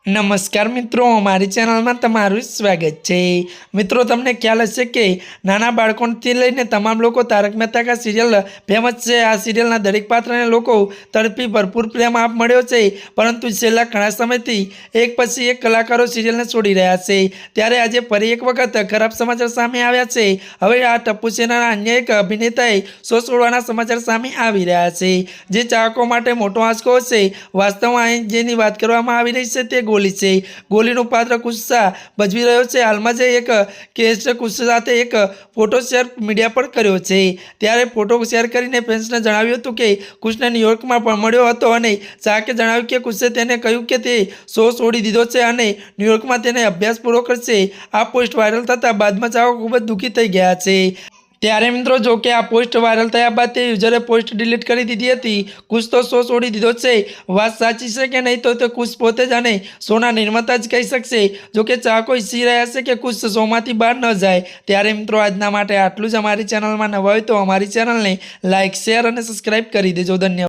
नमस्कार मित्रों, अमारी चेनल में तमारुं स्वागत है। मित्रों, तमने ख्याल हशे के नाना बाळकोथी लईने तमाम लोको तारक मेहता का सीरियल फेमस है। आ सीरियलना दरेक पात्रने लोको तड़पी भरपूर प्रेम आप मळ्यो छे, परंतु छेल्ला घणा समयथी एक पछी एक कलाकारो सीरियलने छोड़ी रह्या छे। त्यारे आजे फरी एक वखत खराब समाचार सामे आव्या छे। हवे आ टप्पू सेनाना अन्य एक अभिनेताए शो छोड़वाना समाचार सामे आवी रह्या छे, जे चाहको माटे मोटो आंचको छे। वास्तवमां અહીં જેની વાત કરવામાં આવી રહી છે તે ગોલી છે। ગોલીનું પાત્ર કુશ શાહ ભજવી રહ્યો છે। હાલમાં જે એક કેસ કુશ સાથે એક ફોટો શેર મીડિયા પર કર્યો છે। ત્યારે ફોટો શેર કરીને ફેન્સને જણાવ્યું હતું કે કુશને ન્યૂયોર્કમાં પણ મળ્યો હતો અને ચાહકે જણાવ્યું કે કુશે તેને કહ્યું કે તે શો છોડી દીધો છે અને ન્યૂયોર્કમાં તેને અભ્યાસ પૂરો કરશે। આ પોસ્ટ વાયરલ થતાં બાદમાં ચાહકો ખૂબ જ દુઃખી થઈ ગયા છે। ત્યારે મિત્રો જો કે આ પોસ્ટ વાયરલ થયા બાદ તે યુઝરે પોસ્ટ ડિલીટ કરી દીધી હતી। કુશ તો શો છોડી દીધો છે। વાત સાચી છે કે નહીં તો કુશ પોતે જ અને શોના નિર્માતા જ કહી શકશે। જો કે ચાહકો ઈચ્છી રહ્યા છે કે કુશ શોમાંથી બહાર ન જાય। ત્યારે મિત્રો આજના માટે આટલું જ। અમારી ચેનલમાં નવા હોય તો અમારી ચેનલને લાઇક, શેર અને સબસ્ક્રાઈબ કરી દેજો। ધન્યવાદ।